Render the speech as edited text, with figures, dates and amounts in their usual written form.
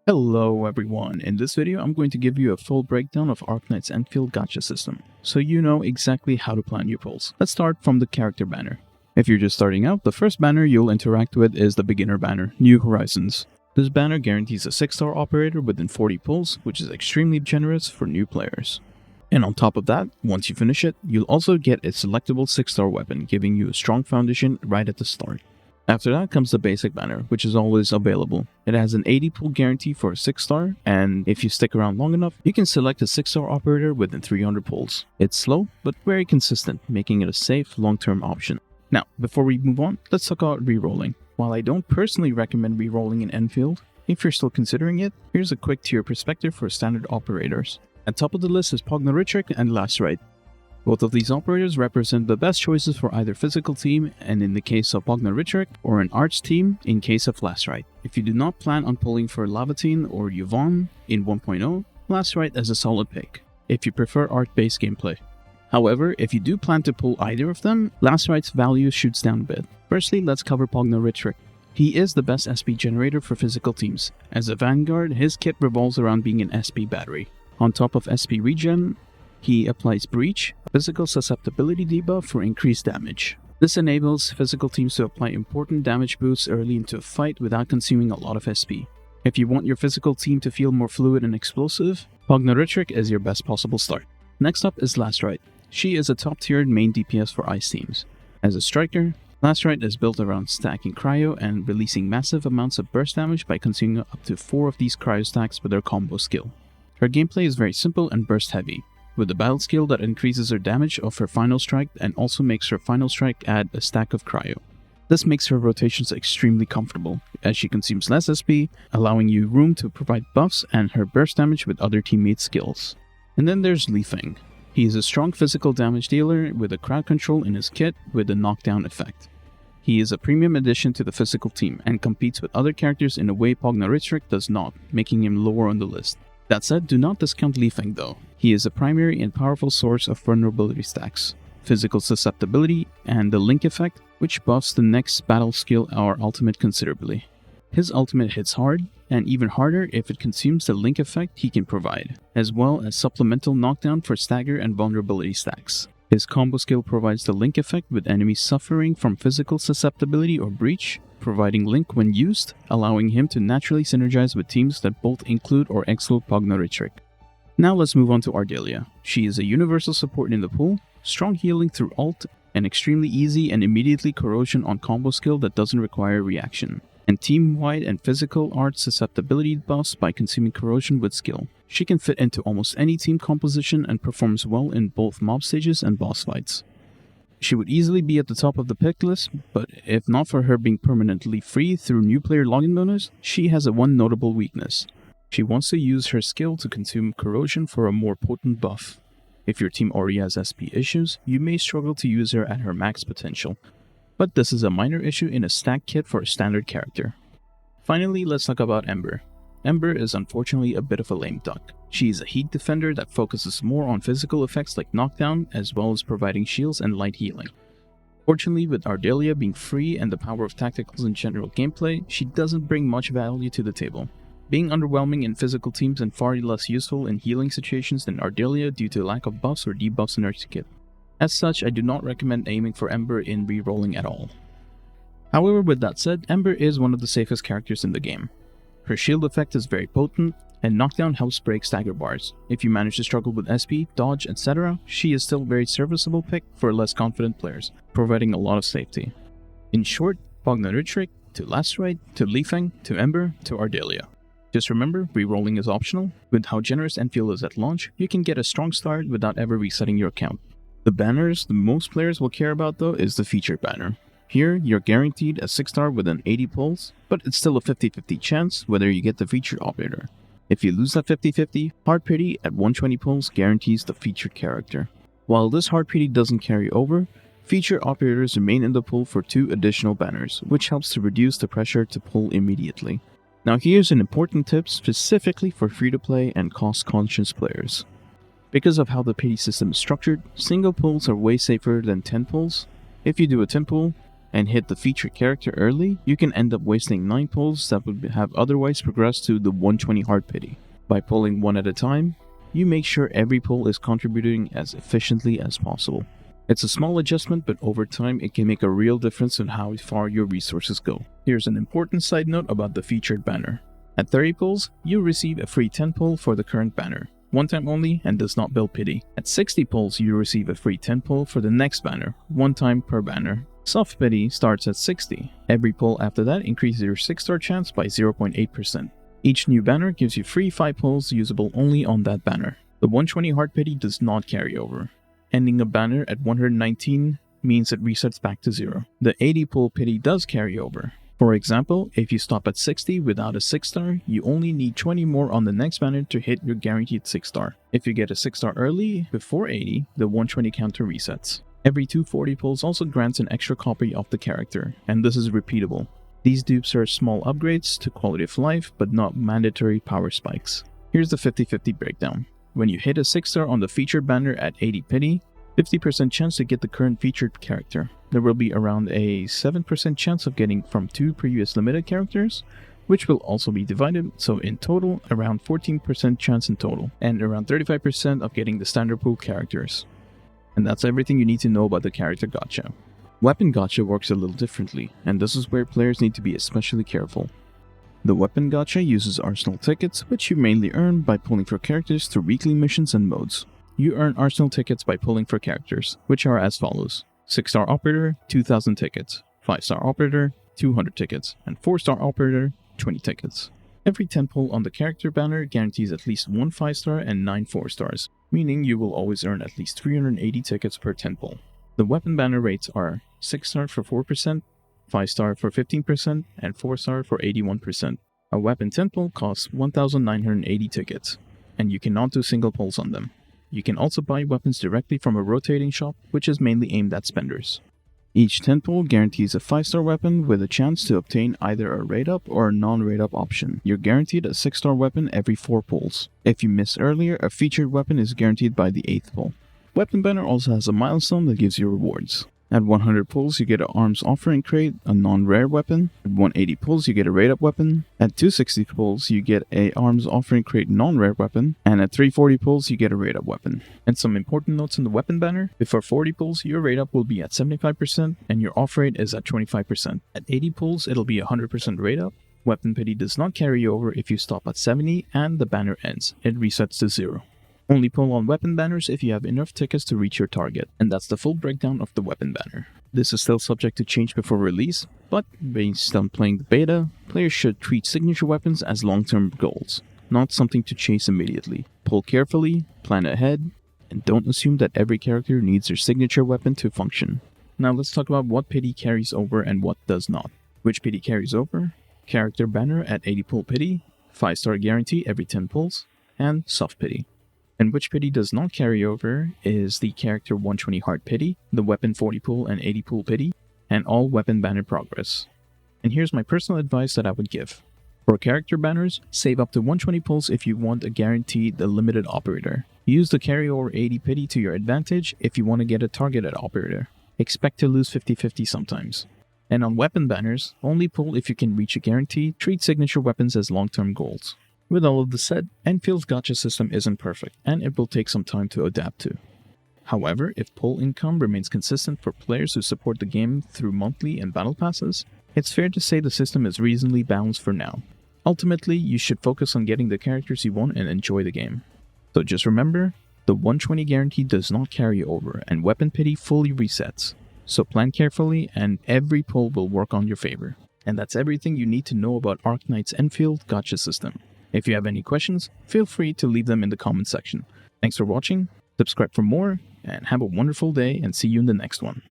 Hello everyone, in this video I'm going to give you a full breakdown of ARKNIGHTS Endfield Gacha system, so you know exactly how to plan your pulls. Let's start from the character banner. If you're just starting out, the first banner you'll interact with is the beginner banner, New Horizons. This banner guarantees a 6-star operator within 40 pulls, which is extremely generous for new players. And on top of that, once you finish it, you'll also get a selectable 6-star weapon, giving you a strong foundation right at the start. After that comes the basic banner, which is always available. It has an 80 pull guarantee for a 6-star, and if you stick around long enough, you can select a 6-star operator within 300 pulls. It's slow, but very consistent, making it a safe, long-term option. Now, before we move on, let's talk about rerolling. While I don't personally recommend rerolling in Endfield, if you're still considering it, here's a quick tier perspective for standard operators. At top of the list is ARKNIGHTS and Lastrite. Both of these operators represent the best choices for either physical team, and in the case of ARKNIGHTS, or an arts team in case of Lastrite. If you do not plan on pulling for Lavatine or Yvonne in 1.0, Lastrite is a solid pick, if you prefer art-based gameplay. However, if you do plan to pull either of them, Lastrite's value shoots down a bit. Firstly, let's cover ARKNIGHTS. He is the best SP generator for physical teams. As a vanguard, his kit revolves around being an SP battery. On top of SP regen, he applies Breach, a physical susceptibility debuff for increased damage. This enables physical teams to apply important damage boosts early into a fight without consuming a lot of SP. If you want your physical team to feel more fluid and explosive, ARKNIGHTS is your best possible start. Next up is Lastrite. She is a top-tiered main DPS for ice teams. As a striker, Lastrite is built around stacking cryo and releasing massive amounts of burst damage by consuming up to 4 of these cryo stacks with her combo skill. Her gameplay is very simple and burst heavy, with a battle skill that increases her damage of her final strike and also makes her final strike add a stack of cryo. This makes her rotations extremely comfortable, as she consumes less SP, allowing you room to provide buffs and her burst damage with other teammates' skills. And then there's Li Feng. He is a strong physical damage dealer with a crowd control in his kit with a knockdown effect. He is a premium addition to the physical team and competes with other characters in a way ARKNIGHTS does not, making him lower on the list. That said, do not discount Li Feng though. He is a primary and powerful source of vulnerability stacks, physical susceptibility, and the link effect, which buffs the next battle skill or ultimate considerably. His ultimate hits hard, and even harder if it consumes the link effect he can provide, as well as supplemental knockdown for stagger and vulnerability stacks. His combo skill provides the link effect with enemies suffering from physical susceptibility or breach, providing link when used, allowing him to naturally synergize with teams that both include or exclude ARKNIGHTS. Now let's move on to Ardelia. She is a universal support in the pool, strong healing through ult, and extremely easy and immediately corrosion on combo skill that doesn't require reaction, and team-wide and physical art susceptibility buffs by consuming corrosion with skill. She can fit into almost any team composition and performs well in both mob stages and boss fights. She would easily be at the top of the pick list, but if not for her being permanently free through new player login bonus, she has one notable weakness. She wants to use her skill to consume corrosion for a more potent buff. If your team already has SP issues, you may struggle to use her at her max potential, but this is a minor issue in a stack kit for a standard character. Finally, let's talk about Ember. Ember is unfortunately a bit of a lame duck. She is a heat defender that focuses more on physical effects like knockdown, as well as providing shields and light healing. Fortunately, with Ardelia being free and the power of tacticals in general gameplay, she doesn't bring much value to the table, being underwhelming in physical teams and far less useful in healing situations than Ardelia due to lack of buffs or debuffs in her kit. As such, I do not recommend aiming for Ember in rerolling at all. However, with that said, Ember is one of the safest characters in the game. Her shield effect is very potent, and knockdown helps break stagger bars. If you manage to struggle with SP, dodge, etc., she is still a very serviceable pick for less confident players, providing a lot of safety. In short, ARKNIGHTS to Lastrite, to Li Feng, to Ember, to Ardelia. Just remember, rerolling is optional. With how generous Endfield is at launch, you can get a strong start without ever resetting your account. The banners the most players will care about though is the featured banner. Here, you're guaranteed a 6-star within 80 pulls, but it's still a 50-50 chance whether you get the featured operator. If you lose that 50-50, Hard Pity at 120 pulls guarantees the featured character. While this Hard Pity doesn't carry over, featured operators remain in the pool for 2 additional banners, which helps to reduce the pressure to pull immediately. Now here's an important tip specifically for free-to-play and cost-conscious players. Because of how the pity system is structured, single pulls are way safer than 10 pulls. If you do a 10 pull, and hit the featured character early, you can end up wasting 9 pulls that would have otherwise progressed to the 120 Heart Pity. By pulling one at a time, you make sure every pull is contributing as efficiently as possible. It's a small adjustment, but over time it can make a real difference in how far your resources go. Here's an important side note about the featured banner. At 30 pulls, you receive a free 10 pull for the current banner, one time only and does not build pity. At 60 pulls, you receive a free 10 pull for the next banner, one time per banner. Soft Pity starts at 60. Every pull after that increases your 6-star chance by 0.8%. Each new banner gives you free 5 pulls usable only on that banner. The 120 Heart Pity does not carry over. Ending a banner at 119 means it resets back to 0. The 80 pull pity does carry over. For example, if you stop at 60 without a 6-star, you only need 20 more on the next banner to hit your guaranteed 6-star. If you get a 6-star early, before 80, the 120 counter resets. Every 240 pulls also grants an extra copy of the character, and this is repeatable. These dupes are small upgrades to quality of life, but not mandatory power spikes. Here's the 50-50 breakdown. When you hit a 6-star on the featured banner at 80 pity, 50% chance to get the current featured character. There will be around a 7% chance of getting from 2 previous limited characters, which will also be divided, so in total, around 14% chance in total, and around 35% of getting the standard pool characters. And that's everything you need to know about the character gacha. Weapon gacha works a little differently, and this is where players need to be especially careful. The weapon gacha uses arsenal tickets, which you mainly earn by pulling for characters through weekly missions and modes. You earn arsenal tickets by pulling for characters, which are as follows. 6-star operator, 2,000 tickets. 5-star operator, 200 tickets. And 4-star operator, 20 tickets. Every 10 pull on the character banner guarantees at least 1 5-star and 9 4-stars, meaning you will always earn at least 380 tickets per 10 pull. The weapon banner rates are 6-star for 4%, 5-star for 15%, and 4-star for 81%. A weapon 10 pull costs 1,980 tickets, and you cannot do single pulls on them. You can also buy weapons directly from a rotating shop, which is mainly aimed at spenders. Each 10 pull guarantees a 5-star weapon with a chance to obtain either a rate up or a non-rate up option. You're guaranteed a 6-star weapon every 4 pulls. If you miss earlier, a featured weapon is guaranteed by the 8th pull. Weapon banner also has a milestone that gives you rewards. At 100 pulls, you get an arms offering crate, a non-rare weapon. At 180 pulls, you get a rate-up weapon. At 260 pulls, you get a arms offering crate non-rare weapon. And at 340 pulls, you get a rate-up weapon. And some important notes on the weapon banner. Before 40 pulls, your rate-up will be at 75% and your off rate is at 25%. At 80 pulls, it'll be 100% rate-up. Weapon pity does not carry over if you stop at 70 and the banner ends. It resets to 0. Only pull on weapon banners if you have enough tickets to reach your target, and that's the full breakdown of the weapon banner. This is still subject to change before release, but based on playing the beta, players should treat signature weapons as long-term goals, not something to chase immediately. Pull carefully, plan ahead, and don't assume that every character needs their signature weapon to function. Now let's talk about what pity carries over and what does not. Which pity carries over? Character banner at 80 pull pity, 5-star guarantee every 10 pulls, and soft pity. And which pity does not carry over is the character 120 Heart Pity, the weapon 40 pull and 80 pull pity, and all weapon banner progress. And here's my personal advice that I would give. For character banners, save up to 120 pulls if you want a guaranteed limited operator. Use the carryover 80 pity to your advantage if you want to get a targeted operator. Expect to lose 50-50 sometimes. And on weapon banners, only pull if you can reach a guarantee. Treat signature weapons as long-term goals. With all of this said, Endfield's gacha system isn't perfect, and it will take some time to adapt to. However, if pull income remains consistent for players who support the game through monthly and battle passes, it's fair to say the system is reasonably balanced for now. Ultimately, you should focus on getting the characters you want and enjoy the game. So just remember, the 120 guarantee does not carry over, and weapon pity fully resets. So plan carefully, and every pull will work on your favor. And that's everything you need to know about ARKNIGHTS Endfield Gacha system. If you have any questions, feel free to leave them in the comment section. Thanks for watching, subscribe for more, and have a wonderful day and see you in the next one.